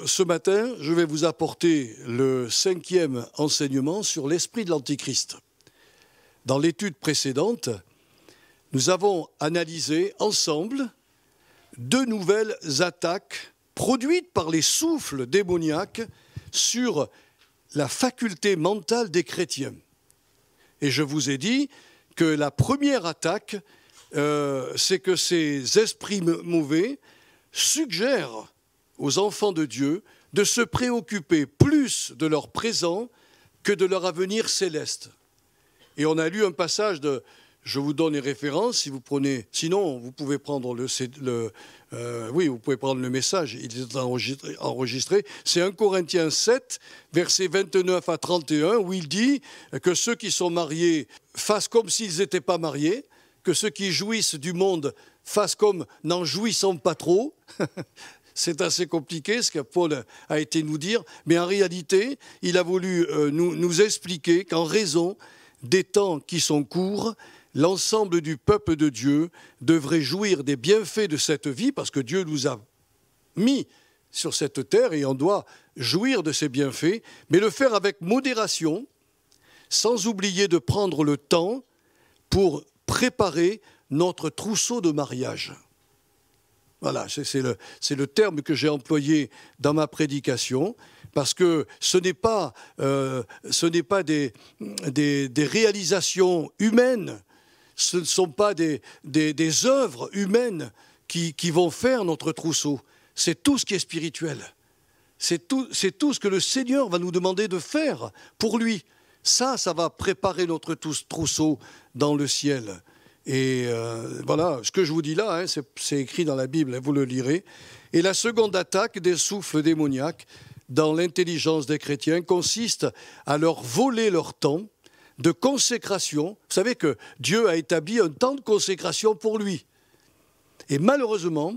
ce matin, je vais vous apporter le 5e enseignement sur l'esprit de l'Antichrist. Dans l'étude précédente, nous avons analysé ensemble 2 nouvelles attaques produites par les souffles démoniaques sur la faculté mentale des chrétiens. Et je vous ai dit que la première attaque, c'est que ces esprits mauvais suggèrent aux enfants de Dieu de se préoccuper plus de leur présent que de leur avenir céleste. Et on a lu un passage de... Je vous donne les références, si vous prenez... Sinon, vous pouvez prendre vous pouvez prendre le message, il est enregistré. C'est 1 Corinthiens 7, versets 29 à 31, où il dit que ceux qui sont mariés fassent comme s'ils n'étaient pas mariés, que ceux qui jouissent du monde fassent comme n'en jouissant pas trop. C'est assez compliqué ce que Paul a été nous dire, mais en réalité, il a voulu nous expliquer qu'en raison des temps qui sont courts, l'ensemble du peuple de Dieu devrait jouir des bienfaits de cette vie, parce que Dieu nous a mis sur cette terre et on doit jouir de ces bienfaits, mais le faire avec modération, sans oublier de prendre le temps pour préparer notre trousseau de mariage. Voilà, c'est le terme que j'ai employé dans ma prédication, parce que ce n'est pas des réalisations humaines, ce ne sont pas des œuvres humaines qui vont faire notre trousseau. C'est tout ce qui est spirituel. C'est tout ce que le Seigneur va nous demander de faire pour lui. Ça va préparer notre trousseau dans le ciel. Et voilà, ce que je vous dis là, c'est écrit dans la Bible, vous le lirez. Et la seconde attaque des souffles démoniaques dans l'intelligence des chrétiens consiste à leur voler leur temps de consécration. Vous savez que Dieu a établi un temps de consécration pour lui. Et malheureusement,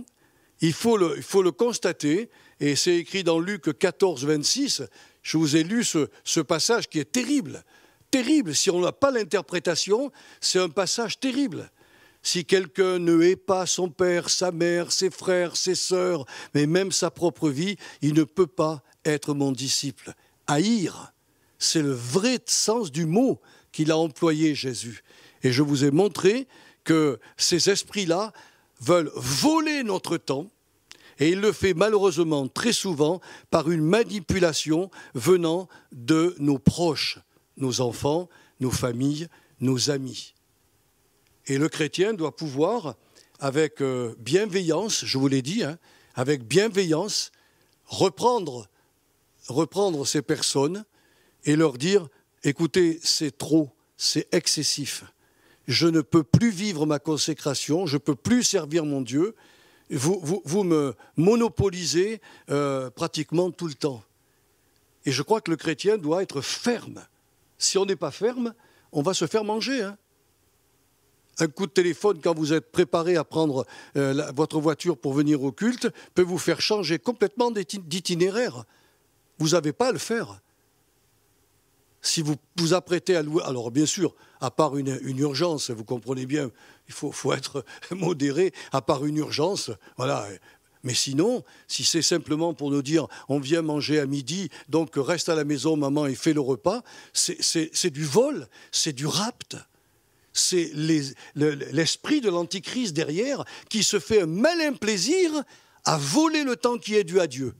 il faut le constater, et c'est écrit dans Luc 14, 26, je vous ai lu ce passage qui est terrible. Terrible, si on n'a pas l'interprétation, c'est un passage terrible. Si quelqu'un ne hait pas son père, sa mère, ses frères, ses sœurs, mais même sa propre vie, il ne peut pas être mon disciple. Haïr, c'est le vrai sens du mot qu'il a employé, Jésus. Et je vous ai montré que ces esprits-là veulent voler notre temps, et il le fait malheureusement très souvent par une manipulation venant de nos proches, nos enfants, nos familles, nos amis. Et le chrétien doit pouvoir, avec bienveillance, je vous l'ai dit, avec bienveillance, reprendre ces personnes et leur dire, écoutez, c'est trop, c'est excessif. Je ne peux plus vivre ma consécration, je ne peux plus servir mon Dieu. Vous me monopolisez pratiquement tout le temps. Et je crois que le chrétien doit être ferme. Si on n'est pas ferme, on va se faire manger. Un coup de téléphone, quand vous êtes préparé à prendre votre voiture pour venir au culte, peut vous faire changer complètement d'itinéraire. Vous n'avez pas à le faire. Si vous vous apprêtez à louer, alors bien sûr, à part une urgence, vous comprenez bien, il faut être modéré, à part une urgence, voilà. Mais sinon, si c'est simplement pour nous dire on vient manger à midi, donc reste à la maison, maman, et fais le repas, c'est du vol, c'est du rapt. C'est l'esprit de l'Antichrist derrière qui se fait un malin plaisir à voler le temps qui est dû à Dieu.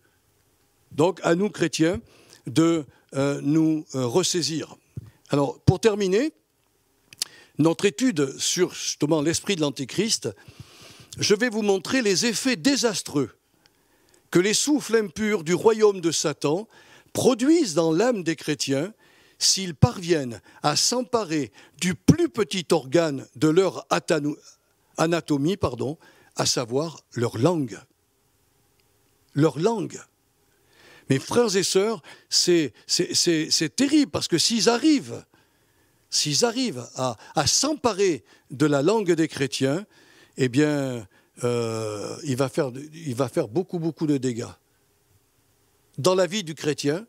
Donc à nous, chrétiens, de nous ressaisir. Alors, pour terminer, notre étude sur justement l'esprit de l'Antichrist, je vais vous montrer les effets désastreux que les souffles impurs du royaume de Satan produisent dans l'âme des chrétiens s'ils parviennent à s'emparer du plus petit organe de leur anatomie, à savoir leur langue. Leur langue. Mes frères et sœurs, c'est terrible, parce que s'ils arrivent à s'emparer de la langue des chrétiens, eh bien, il va faire beaucoup, beaucoup de dégâts. Dans la vie du chrétien,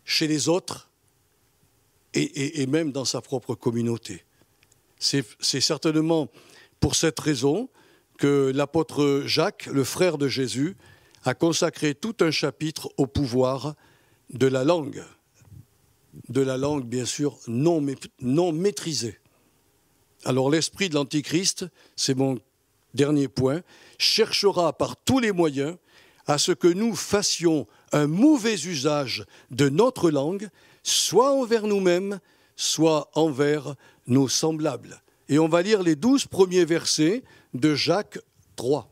chez les autres, et même dans sa propre communauté. C'est certainement pour cette raison que l'apôtre Jacques, le frère de Jésus, a consacré tout un chapitre au pouvoir de la langue bien sûr non maîtrisée. Alors l'esprit de l'Antichrist, c'est mon dernier point, cherchera par tous les moyens à ce que nous fassions un mauvais usage de notre langue, soit envers nous-mêmes, soit envers nos semblables. Et on va lire les 12 premiers versets de Jacques 3.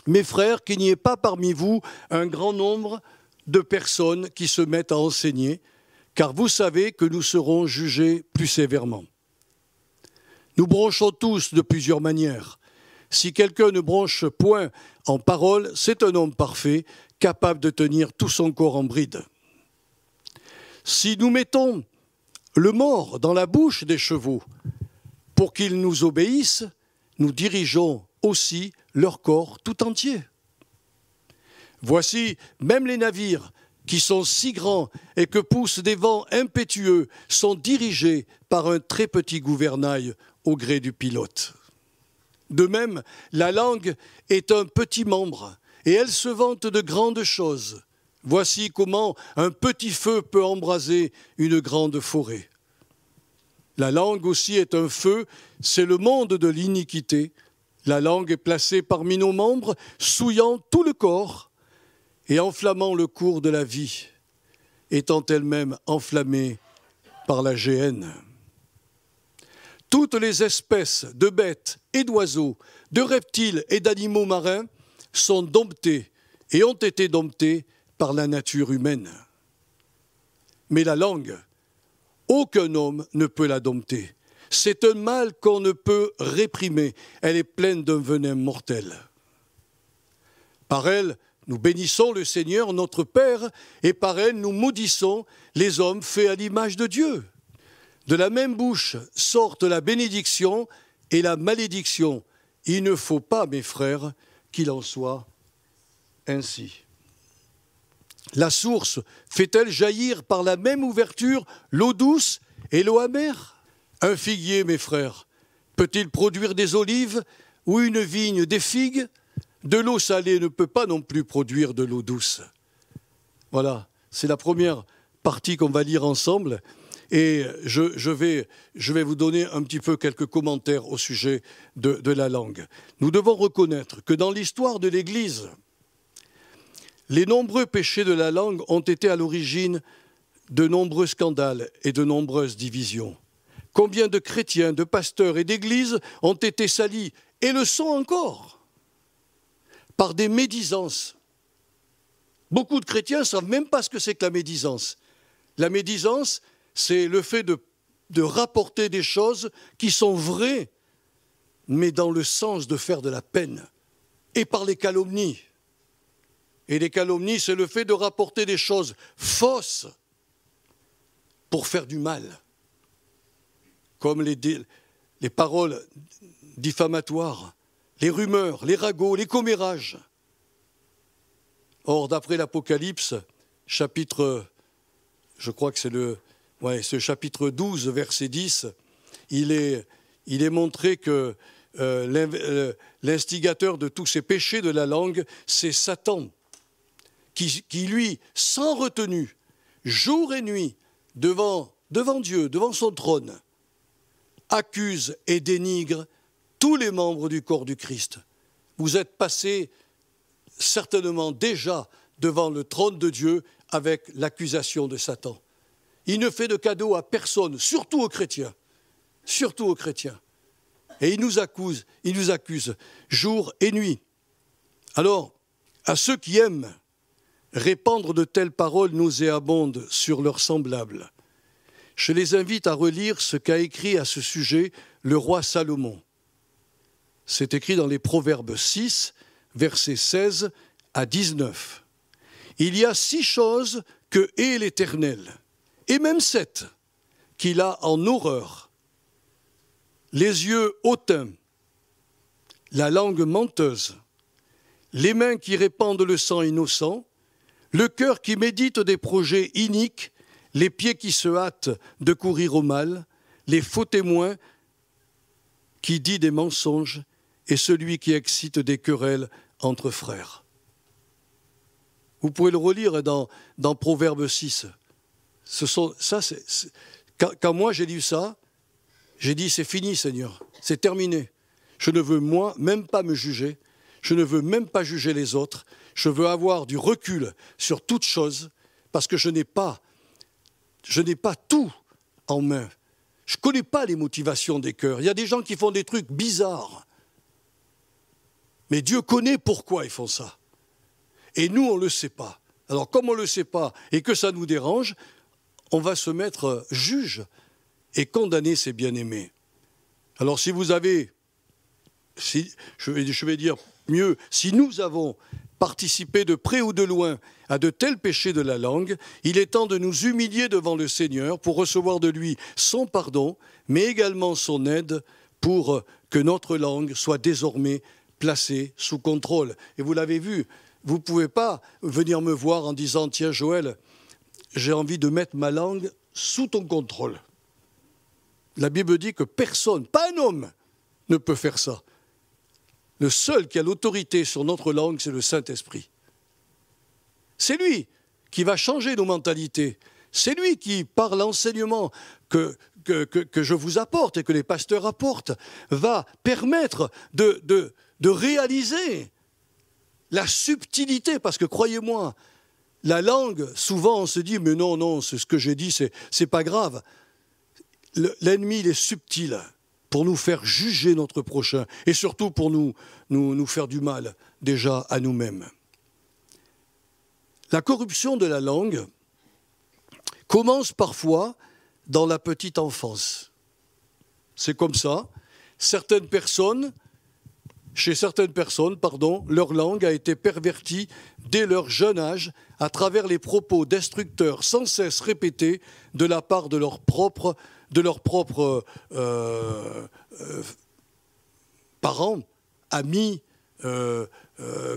Mes frères, qu'il n'y ait pas parmi vous un grand nombre de personnes qui se mettent à enseigner, car vous savez que nous serons jugés plus sévèrement. Nous bronchons tous de plusieurs manières. Si quelqu'un ne bronche point en parole, c'est un homme parfait, capable de tenir tout son corps en bride. Si nous mettons le mors dans la bouche des chevaux pour qu'ils nous obéissent, nous dirigeons aussi leur corps tout entier. Voici, même les navires qui sont si grands et que poussent des vents impétueux sont dirigés par un très petit gouvernail au gré du pilote. De même, la langue est un petit membre et elle se vante de grandes choses. Voici comment un petit feu peut embraser une grande forêt. La langue aussi est un feu, c'est le monde de l'iniquité. La langue est placée parmi nos membres, souillant tout le corps et enflammant le cours de la vie, étant elle-même enflammée par la géhenne. Toutes les espèces de bêtes et d'oiseaux, de reptiles et d'animaux marins sont domptées et ont été domptées par la nature humaine. Mais la langue, aucun homme ne peut la dompter. C'est un mal qu'on ne peut réprimer. Elle est pleine d'un venin mortel. Par elle, nous bénissons le Seigneur, notre Père, et par elle, nous maudissons les hommes faits à l'image de Dieu. De la même bouche sortent la bénédiction et la malédiction. Il ne faut pas, mes frères, qu'il en soit ainsi. La source fait-elle jaillir par la même ouverture l'eau douce et l'eau amère? Un figuier, mes frères, peut-il produire des olives ou une vigne des figues? De l'eau salée ne peut pas non plus produire de l'eau douce. Voilà, c'est la première partie qu'on va lire ensemble. Et je vais vous donner un petit peu quelques commentaires au sujet de la langue. Nous devons reconnaître que dans l'histoire de l'Église, les nombreux péchés de la langue ont été à l'origine de nombreux scandales et de nombreuses divisions. Combien de chrétiens, de pasteurs et d'églises ont été salis, et le sont encore, par des médisances. Beaucoup de chrétiens ne savent même pas ce que c'est que la médisance. La médisance, c'est le fait de rapporter des choses qui sont vraies, mais dans le sens de faire de la peine, et par les calomnies. Et les calomnies, c'est le fait de rapporter des choses fausses pour faire du mal, comme les paroles diffamatoires, les rumeurs, les ragots, les commérages. Or, d'après l'Apocalypse, chapitre, je crois que c'est ce chapitre 12, verset 10, il est montré que l'instigateur de tous ces péchés de la langue, c'est Satan, qui lui, sans retenue, jour et nuit, devant Dieu, devant son trône, accuse et dénigre tous les membres du corps du Christ. Vous êtes passés certainement déjà devant le trône de Dieu avec l'accusation de Satan. Il ne fait de cadeau à personne, surtout aux chrétiens. Surtout aux chrétiens. Et il nous accuse jour et nuit. Alors, à ceux qui aiment répandre de telles paroles nauséabondes sur leurs semblables, je les invite à relire ce qu'a écrit à ce sujet le roi Salomon. C'est écrit dans les Proverbes 6, versets 16 à 19. Il y a 6 choses que hait l'Éternel, et même 7 qu'il a en horreur. Les yeux hautains, la langue menteuse, les mains qui répandent le sang innocent, le cœur qui médite des projets iniques, les pieds qui se hâtent de courir au mal, les faux témoins qui dit des mensonges et celui qui excite des querelles entre frères. Vous pouvez le relire dans Proverbe 6. Quand moi j'ai lu ça, j'ai dit c'est fini Seigneur, c'est terminé. Je ne veux moi même pas me juger, je ne veux même pas juger les autres, je veux avoir du recul sur toute chose parce que je n'ai pas tout en main. Je ne connais pas les motivations des cœurs. Il y a des gens qui font des trucs bizarres. Mais Dieu connaît pourquoi ils font ça. Et nous, on ne le sait pas. Alors, comme on ne le sait pas et que ça nous dérange, on va se mettre juge et condamner ses bien-aimés. Alors, si vous avez, je vais dire mieux, si nous avons participé de près ou de loin à de tels péchés de la langue, il est temps de nous humilier devant le Seigneur pour recevoir de lui son pardon, mais également son aide pour que notre langue soit désormais placée sous contrôle. Et vous l'avez vu, vous ne pouvez pas venir me voir en disant « Tiens Joël, j'ai envie de mettre ma langue sous ton contrôle ». La Bible dit que personne, pas un homme, ne peut faire ça. Le seul qui a l'autorité sur notre langue, c'est le Saint-Esprit. C'est lui qui va changer nos mentalités. C'est lui qui, par l'enseignement que je vous apporte et que les pasteurs apportent, va permettre de réaliser la subtilité. Parce que croyez-moi, la langue, souvent on se dit « mais non, c'est ce que j'ai dit, c'est pas grave ». L'ennemi, il est subtil pour nous faire juger notre prochain et surtout pour nous faire du mal déjà à nous-mêmes. La corruption de la langue commence parfois dans la petite enfance. C'est comme ça. Chez certaines personnes, leur langue a été pervertie dès leur jeune âge à travers les propos destructeurs sans cesse répétés de la part de leurs propres parents, amis,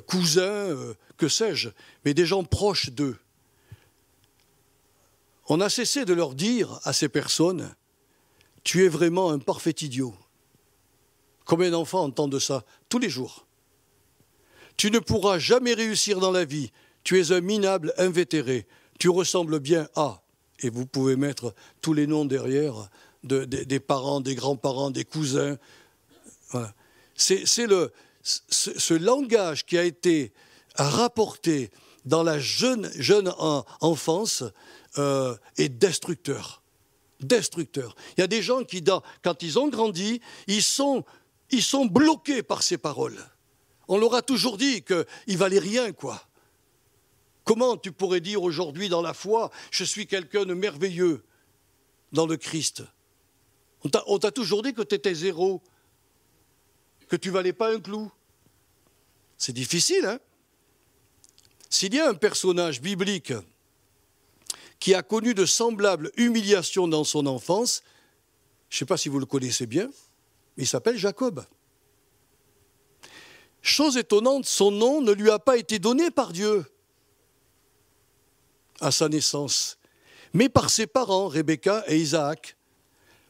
cousins, que sais-je, mais des gens proches d'eux. On a cessé de leur dire à ces personnes « Tu es vraiment un parfait idiot ». Combien d'enfants entendent ça tous les jours? Tu ne pourras jamais réussir dans la vie, tu es un minable invétéré, tu ressembles bien à... Et vous pouvez mettre tous les noms derrière des parents, des grands-parents, des cousins. Voilà. C'est ce langage qui a été rapporté dans la jeune enfance est destructeur. Destructeur. Il y a des gens qui, quand ils ont grandi, ils sont bloqués par ces paroles. On leur a toujours dit qu'ils ne valaient rien, quoi. Comment tu pourrais dire aujourd'hui dans la foi, je suis quelqu'un de merveilleux dans le Christ? On t'a toujours dit que tu étais zéro, que tu ne valais pas un clou. C'est difficile, hein? S'il y a un personnage biblique qui a connu de semblables humiliations dans son enfance, je ne sais pas si vous le connaissez bien, mais il s'appelle Jacob. Chose étonnante, son nom ne lui a pas été donné par Dieu à sa naissance, mais par ses parents, Rebecca et Isaac,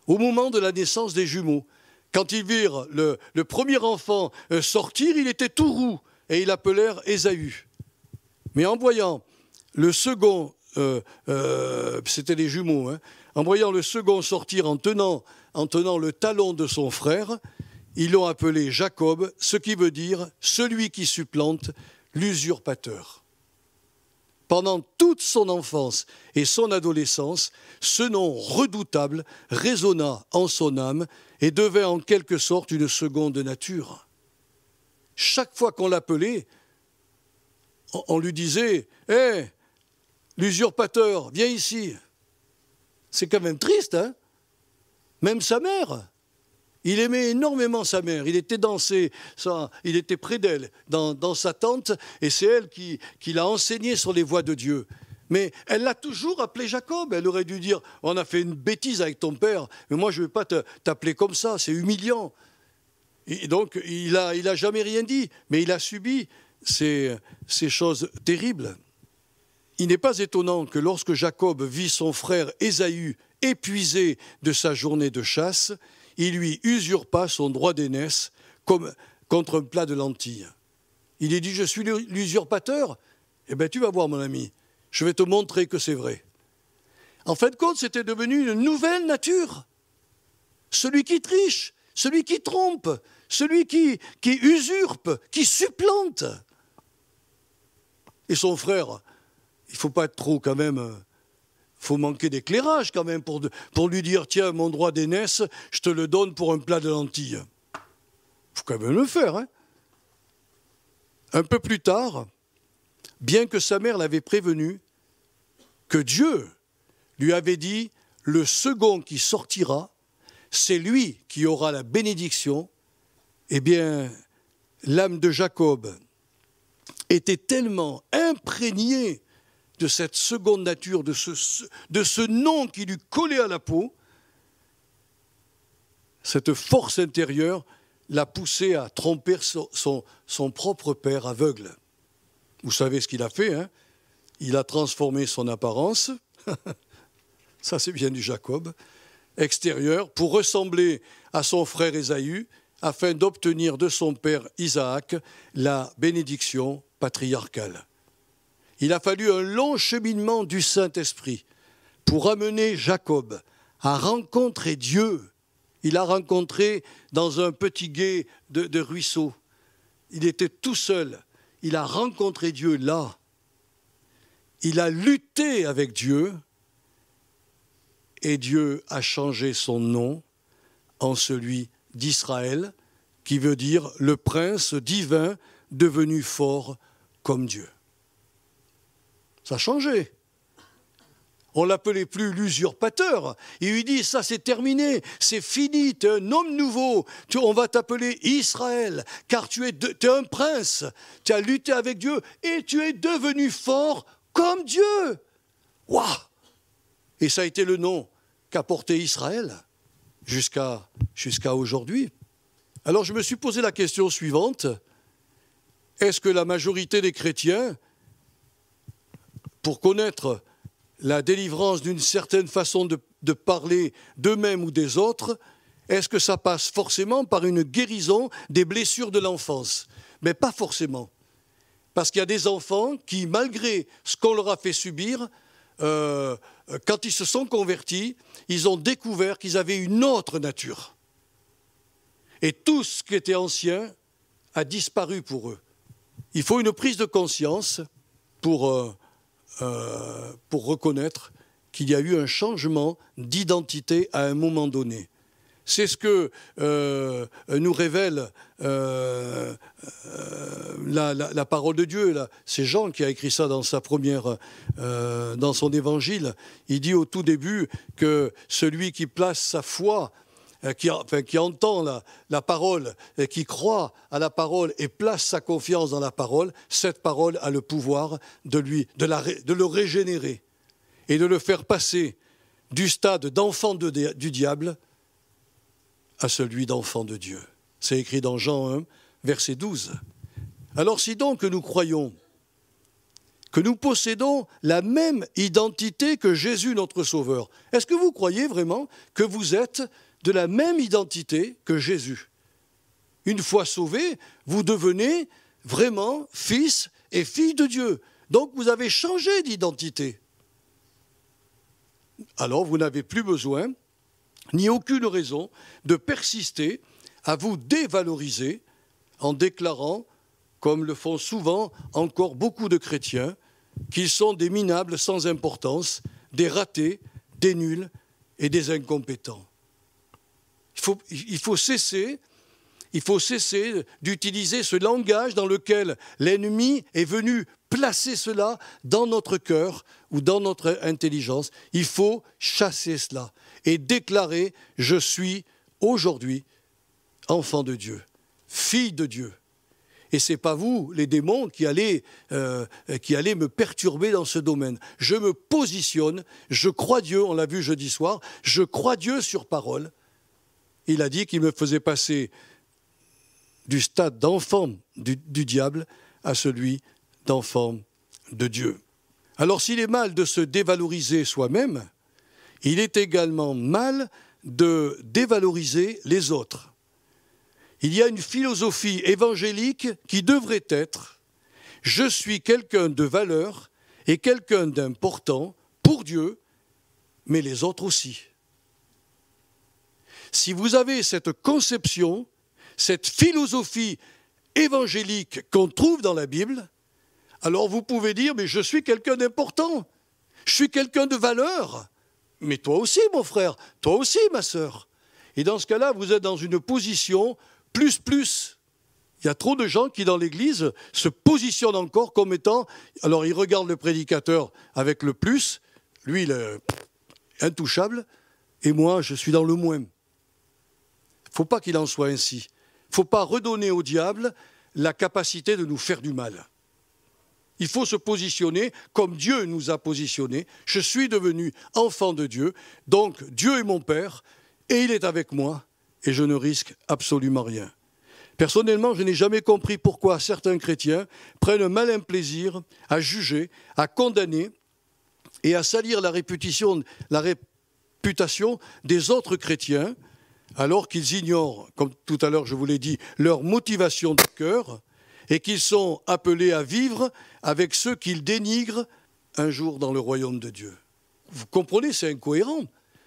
au moment de la naissance des jumeaux. Quand ils virent le premier enfant sortir, il était tout roux, et ils l'appelèrent Ésaü. Mais en voyant le second, c'était les jumeaux, hein, en voyant le second sortir en tenant le talon de son frère, ils l'ont appelé Jacob, ce qui veut dire « celui qui supplante l'usurpateur ». Pendant toute son enfance et son adolescence, ce nom redoutable résonna en son âme et devint en quelque sorte une seconde nature. Chaque fois qu'on l'appelait, on lui disait « Hé, l'usurpateur, viens ici ». C'est quand même triste, hein? Même sa mère. Il aimait énormément sa mère, il était près d'elle, dans sa tente, et c'est elle qui l'a enseigné sur les voies de Dieu. Mais elle l'a toujours appelé Jacob, elle aurait dû dire « On a fait une bêtise avec ton père, mais moi je ne vais pas t'appeler comme ça, c'est humiliant ». Et donc il a jamais rien dit, mais il a subi ces choses terribles. Il n'est pas étonnant que lorsque Jacob vit son frère Ésaü épuisé de sa journée de chasse, il lui usurpa son droit d'aînesse comme contre un plat de lentilles. Il est dit « Je suis l'usurpateur ». Eh bien, tu vas voir, mon ami, je vais te montrer que c'est vrai. En fin de compte, c'était devenu une nouvelle nature. Celui qui triche, celui qui trompe, celui qui usurpe, qui supplante. Et son frère, il ne faut pas être trop quand même, il faut manquer d'éclairage quand même pour lui dire, tiens, mon droit d'aînesse, je te le donne pour un plat de lentilles. Il faut quand même le faire, hein. Un peu plus tard, bien que sa mère l'avait prévenu, que Dieu lui avait dit, le second qui sortira, c'est lui qui aura la bénédiction, eh bien, l'âme de Jacob était tellement imprégnée de cette seconde nature, de ce nom qui lui collait à la peau, cette force intérieure l'a poussé à tromper son propre père aveugle. Vous savez ce qu'il a fait, hein? Il a transformé son apparence, ça c'est bien du Jacob, extérieur, pour ressembler à son frère Ésaü, afin d'obtenir de son père Isaac la bénédiction patriarcale. Il a fallu un long cheminement du Saint-Esprit pour amener Jacob à rencontrer Dieu. Il a rencontré dans un petit gué de ruisseau. Il était tout seul. Il a rencontré Dieu là. Il a lutté avec Dieu et Dieu a changé son nom en celui d'Israël, qui veut dire le prince divin devenu fort comme Dieu. Ça a changé. On ne l'appelait plus l'usurpateur. Il lui dit, ça c'est terminé, c'est fini, tu es un homme nouveau, on va t'appeler Israël, car tu es un prince, tu as lutté avec Dieu et tu es devenu fort comme Dieu. Waouh! Et ça a été le nom qu'a porté Israël jusqu'à aujourd'hui. Alors je me suis posé la question suivante, est-ce que la majorité des chrétiens, pour connaître la délivrance d'une certaine façon de parler d'eux-mêmes ou des autres, est-ce que ça passe forcément par une guérison des blessures de l'enfance? Mais pas forcément. Parce qu'il y a des enfants qui, malgré ce qu'on leur a fait subir, quand ils se sont convertis, ils ont découvert qu'ils avaient une autre nature. Et tout ce qui était ancien a disparu pour eux. Il faut une prise de conscience pour reconnaître qu'il y a eu un changement d'identité à un moment donné. C'est ce que nous révèle la parole de Dieu. Là. C'est Jean qui a écrit ça dans dans son évangile. Il dit au tout début que celui qui place sa foi, qui entend la parole, et qui croit à la parole et place sa confiance dans la parole, cette parole a le pouvoir de le régénérer et de le faire passer du stade d'enfant du diable à celui d'enfant de Dieu. C'est écrit dans Jean 1, verset 12. Alors si donc nous croyons que nous possédons la même identité que Jésus notre Sauveur, est-ce que vous croyez vraiment que vous êtes de la même identité que Jésus? Une fois sauvés, vous devenez vraiment fils et filles de Dieu. Donc vous avez changé d'identité. Alors vous n'avez plus besoin, ni aucune raison, de persister à vous dévaloriser en déclarant, comme le font souvent encore beaucoup de chrétiens, qu'ils sont des minables sans importance, des ratés, des nuls et des incompétents. Il faut cesser d'utiliser ce langage dans lequel l'ennemi est venu placer cela dans notre cœur ou dans notre intelligence. Il faut chasser cela et déclarer « Je suis aujourd'hui enfant de Dieu, fille de Dieu ». Et ce n'est pas vous, les démons, qui allez me perturber dans ce domaine. Je me positionne, je crois Dieu, on l'a vu jeudi soir, je crois Dieu sur parole. Il a dit qu'il me faisait passer du stade d'enfant du diable à celui d'enfant de Dieu. Alors s'il est mal de se dévaloriser soi-même, il est également mal de dévaloriser les autres. Il y a une philosophie évangélique qui devrait être Je suis quelqu'un de valeur et quelqu'un d'important pour Dieu, mais les autres aussi. Si vous avez cette conception, cette philosophie évangélique qu'on trouve dans la Bible, alors vous pouvez dire, mais je suis quelqu'un d'important, je suis quelqu'un de valeur, mais toi aussi mon frère, toi aussi ma sœur. Et dans ce cas-là, vous êtes dans une position plus. Il y a trop de gens qui, dans l'Église, se positionnent encore comme étant... Alors, ils regardent le prédicateur avec le plus, lui, il est intouchable, et moi, je suis dans le moins. Il ne faut pas qu'il en soit ainsi. Il ne faut pas redonner au diable la capacité de nous faire du mal. Il faut se positionner comme Dieu nous a positionnés. Je suis devenu enfant de Dieu, donc Dieu est mon Père, et il est avec moi, et je ne risque absolument rien. Personnellement, je n'ai jamais compris pourquoi certains chrétiens prennent un malin plaisir à juger, à condamner et à salir la réputation des autres chrétiens, alors qu'ils ignorent, comme tout à l'heure je vous l'ai dit, leur motivation de cœur, et qu'ils sont appelés à vivre avec ceux qu'ils dénigrent un jour dans le royaume de Dieu. Vous comprenez, c'est incohérent.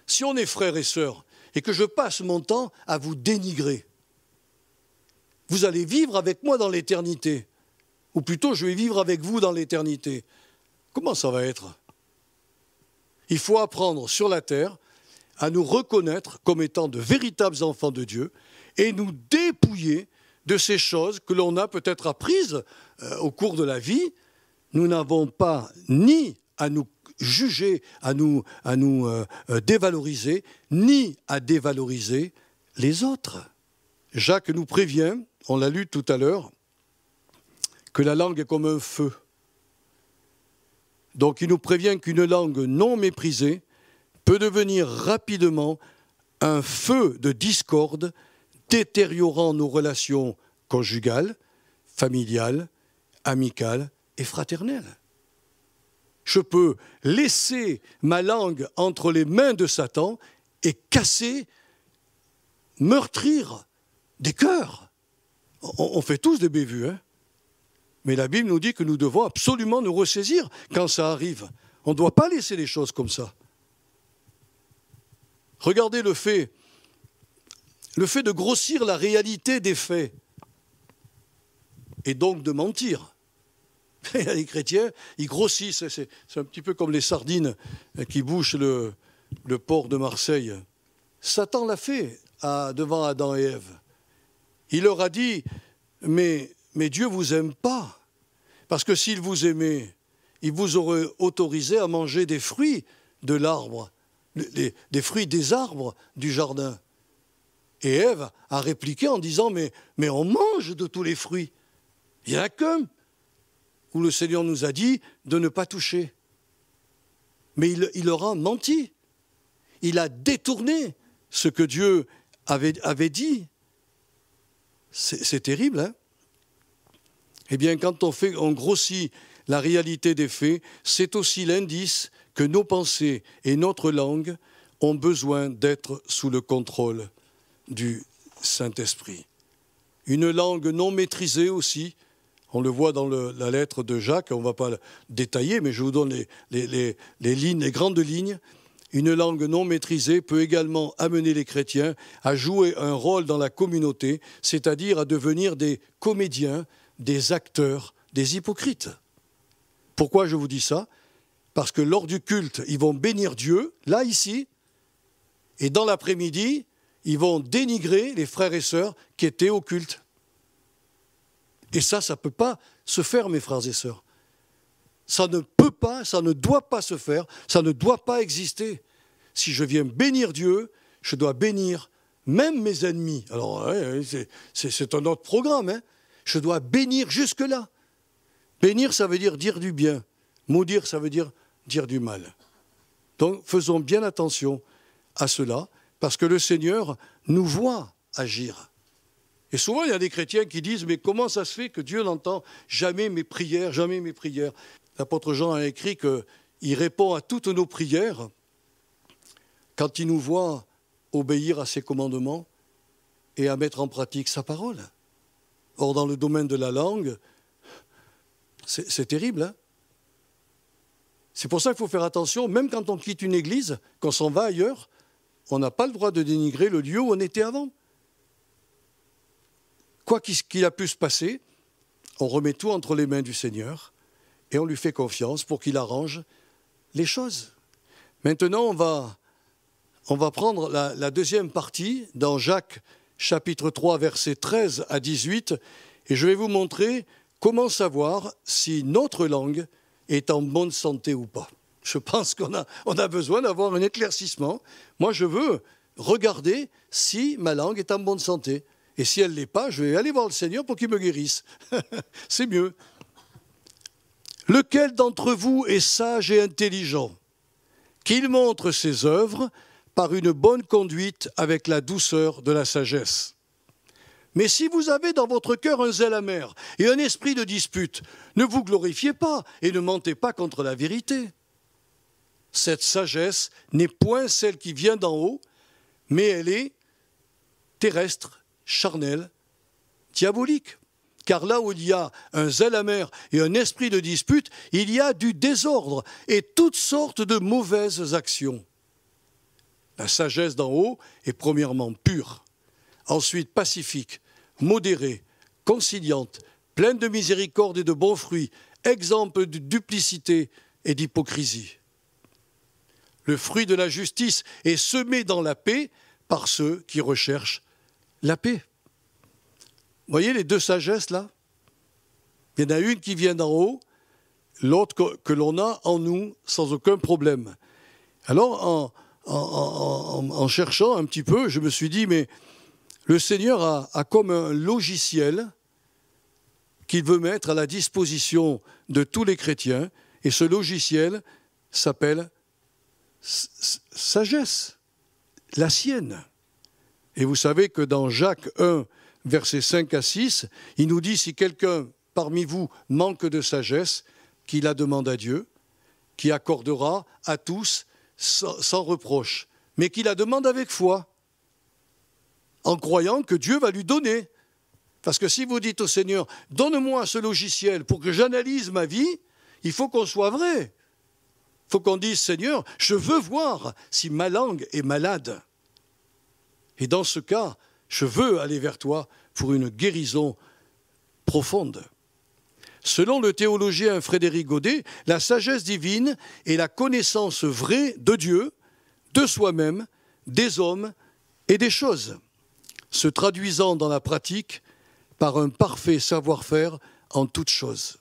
Si on est frères et sœurs, et que je passe mon temps à vous dénigrer, vous allez vivre avec moi dans l'éternité. Ou plutôt, je vais vivre avec vous dans l'éternité. Comment ça va être? Il faut apprendre sur la terre à nous reconnaître comme étant de véritables enfants de Dieu et nous dépouiller de ces choses que l'on a peut-être apprises au cours de la vie. Nous n'avons pas ni à nous juger, à nous dévaloriser, ni à dévaloriser les autres. Jacques nous prévient, on l'a lu tout à l'heure, que la langue est comme un feu. Donc il nous prévient qu'une langue non méprisée peut devenir rapidement un feu de discorde, détériorant nos relations conjugales, familiales, amicales et fraternelles. Je peux laisser ma langue entre les mains de Satan et casser, meurtrir des cœurs. On fait tous des bévues, hein. Mais la Bible nous dit que nous devons absolument nous ressaisir quand ça arrive. On ne doit pas laisser les choses comme ça. Regardez le fait de grossir la réalité des faits et donc de mentir. Les chrétiens, ils grossissent, c'est un petit peu comme les sardines qui bouchent le port de Marseille. Satan l'a fait devant Adam et Ève. Il leur a dit, mais Dieu ne vous aime pas, parce que s'il vous aimait, il vous aurait autorisé à manger des fruits de l'arbre, des fruits des arbres du jardin. Et Ève a répliqué en disant, mais on mange de tous les fruits. Il n'y en a qu'un où le Seigneur nous a dit de ne pas toucher. Mais il leur a menti. Il a détourné ce que Dieu avait dit. C'est terrible, hein? Eh bien, quand on grossit la réalité des faits, c'est aussi l'indice que nos pensées et notre langue ont besoin d'être sous le contrôle du Saint-Esprit. Une langue non maîtrisée aussi, on le voit dans la lettre de Jacques, on ne va pas le détailler, mais je vous donne les grandes lignes. Une langue non maîtrisée peut également amener les chrétiens à jouer un rôle dans la communauté, c'est-à-dire à devenir des comédiens, des acteurs, des hypocrites. Pourquoi je vous dis ça? Parce que lors du culte, ils vont bénir Dieu, là, ici, et dans l'après-midi, ils vont dénigrer les frères et sœurs qui étaient au culte. Et ça ne peut pas se faire, mes frères et sœurs. Ça ne peut pas, ça ne doit pas se faire, ça ne doit pas exister. Si je viens bénir Dieu, je dois bénir même mes ennemis. Alors, c'est un autre programme, hein. Je dois bénir jusque-là. Bénir, ça veut dire du bien. Maudire, ça veut dire du mal. Donc, faisons bien attention à cela, parce que le Seigneur nous voit agir. Et souvent, il y a des chrétiens qui disent, mais comment ça se fait que Dieu n'entend jamais mes prières, jamais mes prières? L'apôtre Jean a écrit qu'il répond à toutes nos prières quand il nous voit obéir à ses commandements et à mettre en pratique sa parole. Or, dans le domaine de la langue, C'est terrible, hein? C'est pour ça qu'il faut faire attention, même quand on quitte une église, qu'on s'en va ailleurs, on n'a pas le droit de dénigrer le lieu où on était avant. Quoi qu'il a pu se passer, on remet tout entre les mains du Seigneur et on lui fait confiance pour qu'il arrange les choses. Maintenant, on va prendre la deuxième partie dans Jacques chapitre 3, versets 13 à 18, et je vais vous montrer comment savoir si notre langue est en bonne santé ou pas. Je pense qu'on a besoin d'avoir un éclaircissement. Moi, je veux regarder si ma langue est en bonne santé. Et si elle ne l'est pas, je vais aller voir le Seigneur pour qu'il me guérisse. C'est mieux. Lequel d'entre vous est sage et intelligent? Qu'il montre ses œuvres par une bonne conduite avec la douceur de la sagesse. Mais si vous avez dans votre cœur un zèle amer et un esprit de dispute, ne vous glorifiez pas et ne mentez pas contre la vérité. Cette sagesse n'est point celle qui vient d'en haut, mais elle est terrestre, charnelle, diabolique. Car là où il y a un zèle amer et un esprit de dispute, il y a du désordre et toutes sortes de mauvaises actions. La sagesse d'en haut est premièrement pure, ensuite pacifique, modérée, conciliante, pleine de miséricorde et de bons fruits, exempte de duplicité et d'hypocrisie. Le fruit de la justice est semé dans la paix par ceux qui recherchent la paix. Vous voyez les deux sagesses là? Il y en a une qui vient d'en haut, l'autre que l'on a en nous sans aucun problème. Alors en cherchant un petit peu, je me suis dit, mais le Seigneur a comme un logiciel qu'il veut mettre à la disposition de tous les chrétiens, et ce logiciel s'appelle sagesse, la sienne. Et vous savez que dans Jacques 1, versets 5 à 6, il nous dit, si quelqu'un parmi vous manque de sagesse, qu'il la demande à Dieu, qui accordera à tous sans reproche, mais qu'il la demande avec foi, en croyant que Dieu va lui donner. Parce que si vous dites au Seigneur, donne-moi ce logiciel pour que j'analyse ma vie, il faut qu'on soit vrai. Il faut qu'on dise, Seigneur, je veux voir si ma langue est malade. Et dans ce cas, je veux aller vers toi pour une guérison profonde. Selon le théologien Frédéric Godet, la sagesse divine est la connaissance vraie de Dieu, de soi-même, des hommes et des choses, se traduisant dans la pratique par un parfait savoir-faire en toutes choses.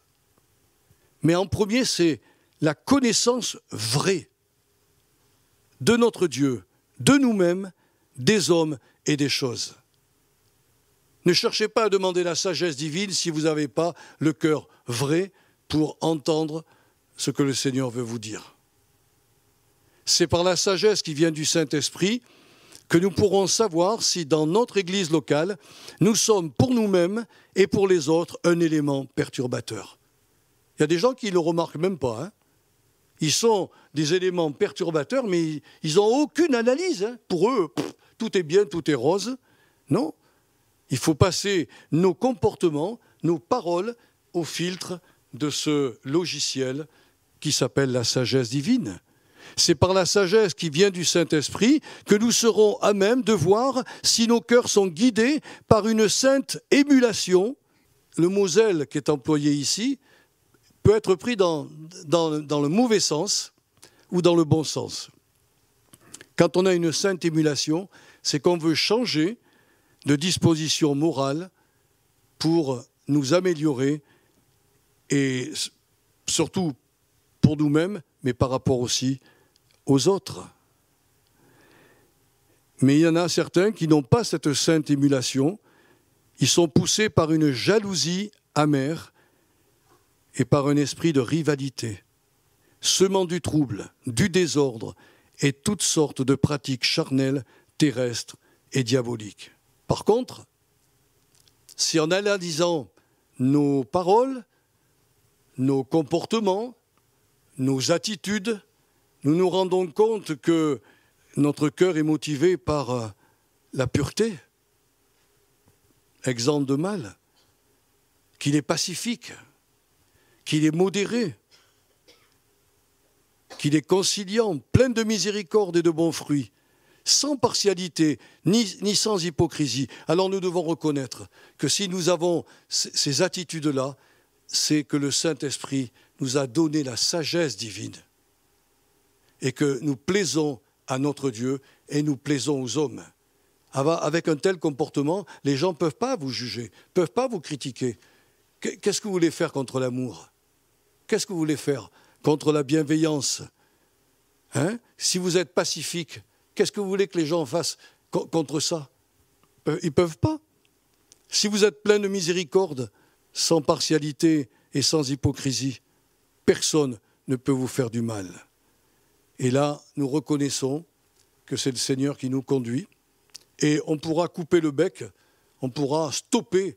Mais en premier, c'est la connaissance vraie de notre Dieu, de nous-mêmes, des hommes et des choses. Ne cherchez pas à demander la sagesse divine si vous n'avez pas le cœur vrai pour entendre ce que le Seigneur veut vous dire. C'est par la sagesse qui vient du Saint-Esprit que nous pourrons savoir si dans notre Église locale, nous sommes pour nous-mêmes et pour les autres un élément perturbateur. Il y a des gens qui ne le remarquent même pas, hein. Ils sont des éléments perturbateurs, mais ils n'ont aucune analyse, hein. Pour eux, tout est bien, tout est rose. Non. Il faut passer nos comportements, nos paroles au filtre de ce logiciel qui s'appelle la sagesse divine. C'est par la sagesse qui vient du Saint-Esprit que nous serons à même de voir si nos cœurs sont guidés par une sainte émulation. Le mot zèle qui est employé ici peut être pris dans le mauvais sens ou dans le bon sens. Quand on a une sainte émulation, c'est qu'on veut changer de disposition morale pour nous améliorer et surtout pour nous-mêmes, mais par rapport aussi aux autres. Mais il y en a certains qui n'ont pas cette sainte émulation. Ils sont poussés par une jalousie amère et par un esprit de rivalité, semant du trouble, du désordre et toutes sortes de pratiques charnelles, terrestres et diaboliques. Par contre, si en analysant nos paroles, nos comportements, nos attitudes, nous nous rendons compte que notre cœur est motivé par la pureté, exempt de mal, qu'il est pacifique, qu'il est modéré, qu'il est conciliant, plein de miséricorde et de bons fruits, sans partialité, ni sans hypocrisie. Alors nous devons reconnaître que si nous avons ces attitudes-là, c'est que le Saint-Esprit nous a donné la sagesse divine et que nous plaisons à notre Dieu et nous plaisons aux hommes. Avec un tel comportement, les gens ne peuvent pas vous juger, ne peuvent pas vous critiquer. Qu'est-ce que vous voulez faire contre l'amour? Qu'est-ce que vous voulez faire contre la bienveillance? Si vous êtes pacifique, qu'est-ce que vous voulez que les gens fassent contre ça? Ils ne peuvent pas. Si vous êtes plein de miséricorde, sans partialité et sans hypocrisie, personne ne peut vous faire du mal. Et là, nous reconnaissons que c'est le Seigneur qui nous conduit et on pourra couper le bec, on pourra stopper,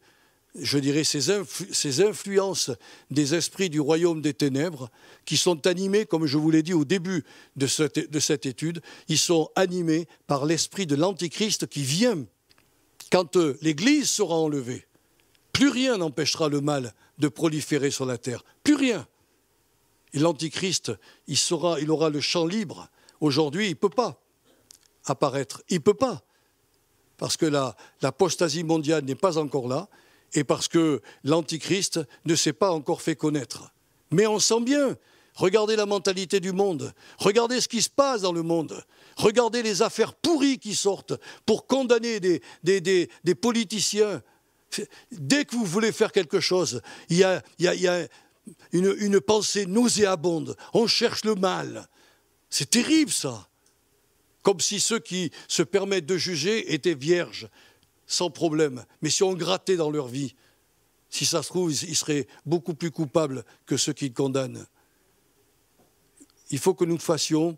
je dirais, ces influences des esprits du royaume des ténèbres qui sont animés, comme je vous l'ai dit au début de cette étude, ils sont animés par l'esprit de l'Antichrist qui vient quand l'Église sera enlevée. Plus rien n'empêchera le mal de proliférer sur la terre. Plus rien. Et l'Antichrist, il aura le champ libre. Aujourd'hui, il ne peut pas apparaître. Il ne peut pas. Parce que l'apostasie mondiale n'est pas encore là et parce que l'Antichrist ne s'est pas encore fait connaître. Mais on sent bien. Regardez la mentalité du monde. Regardez ce qui se passe dans le monde. Regardez les affaires pourries qui sortent pour condamner des politiciens. Dès que vous voulez faire quelque chose, il y a une pensée nauséabonde. On cherche le mal. C'est terrible, ça. Comme si ceux qui se permettent de juger étaient vierges, sans problème. Mais si on grattait dans leur vie, si ça se trouve, ils seraient beaucoup plus coupables que ceux qui condamnent. Il faut que nous fassions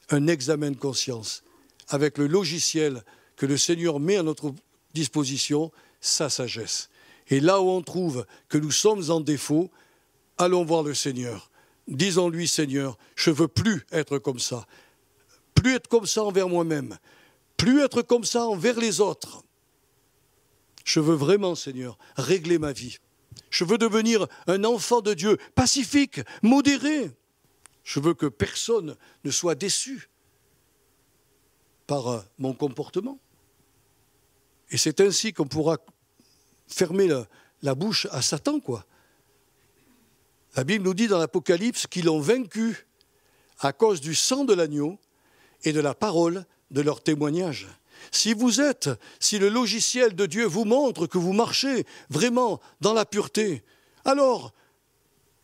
un examen de conscience avec le logiciel que le Seigneur met à notre disposition, sa sagesse. Et là où on trouve que nous sommes en défaut, allons voir le Seigneur. Disons-lui, Seigneur, je ne veux plus être comme ça. Plus être comme ça envers moi-même. Plus être comme ça envers les autres. Je veux vraiment, Seigneur, régler ma vie. Je veux devenir un enfant de Dieu, pacifique, modéré. Je veux que personne ne soit déçu par mon comportement. Et c'est ainsi qu'on pourra fermer la bouche à Satan, quoi. La Bible nous dit dans l'Apocalypse qu'ils l'ont vaincu à cause du sang de l'agneau et de la parole de leur témoignage. Si le logiciel de Dieu vous montre que vous marchez vraiment dans la pureté, alors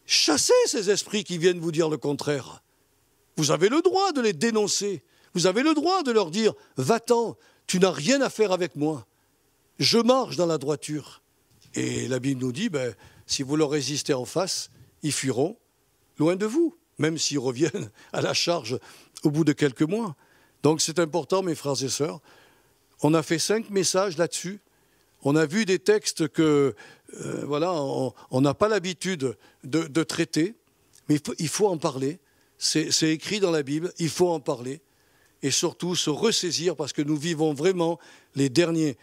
chassez ces esprits qui viennent vous dire le contraire. Vous avez le droit de les dénoncer. Vous avez le droit de leur dire « Va-t'en, tu n'as rien à faire avec moi. Je marche dans la droiture. » Et la Bible nous dit si vous leur résistez en face, ils fuiront loin de vous, même s'ils reviennent à la charge au bout de quelques mois. Donc c'est important, mes frères et sœurs. On a fait 5 messages là-dessus. On a vu des textes que, on n'a pas l'habitude de traiter, mais il faut en parler. C'est écrit dans la Bible, il faut en parler. Et surtout se ressaisir, parce que nous vivons vraiment les derniers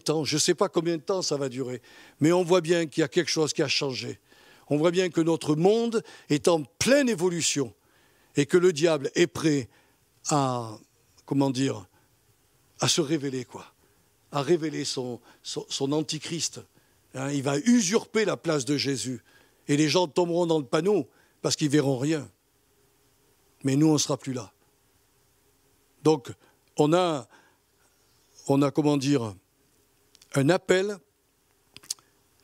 temps. Je ne sais pas combien de temps ça va durer, mais on voit bien qu'il y a quelque chose qui a changé. On voit bien que notre monde est en pleine évolution et que le diable est prêt à se révéler, à révéler son antichrist. Il va usurper la place de Jésus. Et les gens tomberont dans le panneau parce qu'ils ne verront rien. Mais nous, on ne sera plus là. Donc, on a un appel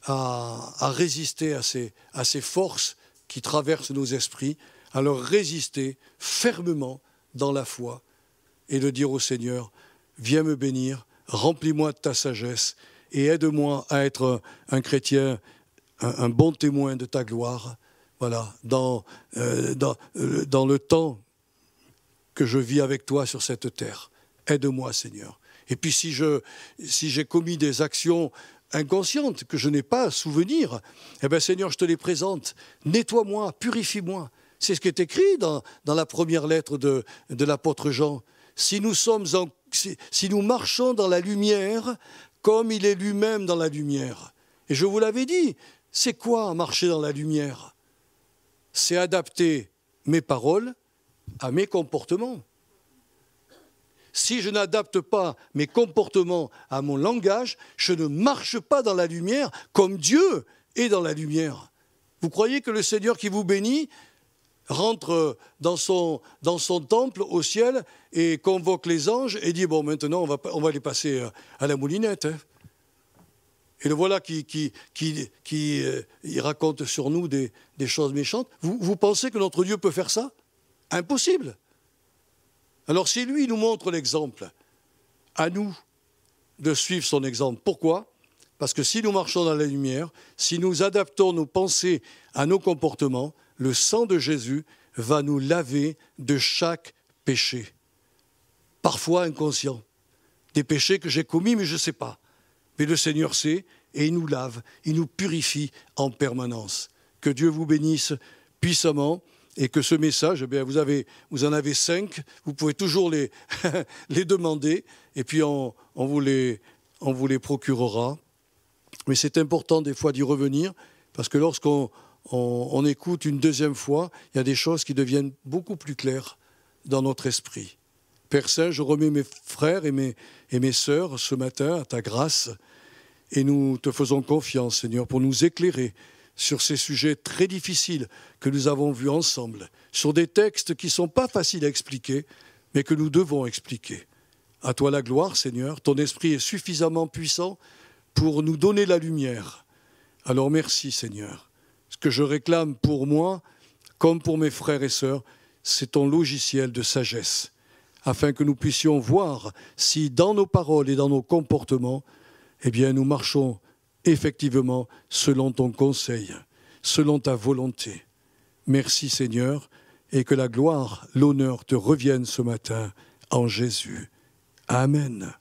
à résister à ces forces qui traversent nos esprits, à leur résister fermement dans la foi et de dire au Seigneur, viens me bénir, remplis-moi de ta sagesse et aide-moi à être un chrétien, un bon témoin de ta gloire, dans le temps que je vis avec toi sur cette terre. Aide-moi, Seigneur. Et puis si j'ai commis des actions inconscientes que je n'ai pas à souvenir, Seigneur, je te les présente. Nettoie-moi, purifie-moi. C'est ce qui est écrit dans la première lettre de l'apôtre Jean. Si nous marchons dans la lumière, comme il est lui-même dans la lumière. Et je vous l'avais dit, c'est quoi marcher dans la lumière? c'est adapter mes paroles à mes comportements. Si je n'adapte pas mes comportements à mon langage, je ne marche pas dans la lumière comme Dieu est dans la lumière. Vous croyez que le Seigneur qui vous bénit rentre dans son temple au ciel et convoque les anges et dit « Bon, maintenant, on va les passer à la moulinette. Hein. » Et le voilà qui raconte sur nous des choses méchantes. Vous pensez que notre Dieu peut faire ça? Impossible. Alors si lui nous montre l'exemple, à nous de suivre son exemple. Pourquoi? Parce que si nous marchons dans la lumière, si nous adaptons nos pensées à nos comportements, le sang de Jésus va nous laver de chaque péché. Parfois inconscient. Des péchés que j'ai commis mais je ne sais pas. Mais le Seigneur sait et il nous lave, il nous purifie en permanence. Que Dieu vous bénisse puissamment. Et que ce message, eh bien, vous en avez 5, vous pouvez toujours les demander, et puis on vous les procurera. Mais c'est important des fois d'y revenir, parce que lorsqu'on écoute une deuxième fois, il y a des choses qui deviennent beaucoup plus claires dans notre esprit. Père Saint, je remets mes frères et mes sœurs ce matin à ta grâce, et nous te faisons confiance, Seigneur, pour nous éclairer sur ces sujets très difficiles que nous avons vus ensemble, sur des textes qui ne sont pas faciles à expliquer, mais que nous devons expliquer. À toi la gloire, Seigneur, ton esprit est suffisamment puissant pour nous donner la lumière. Alors merci, Seigneur. Ce que je réclame pour moi, comme pour mes frères et sœurs, c'est ton logiciel de sagesse, afin que nous puissions voir si dans nos paroles et dans nos comportements, eh bien, nous marchons effectivement selon ton conseil, selon ta volonté. Merci Seigneur, et que la gloire, l'honneur te reviennent ce matin en Jésus. Amen.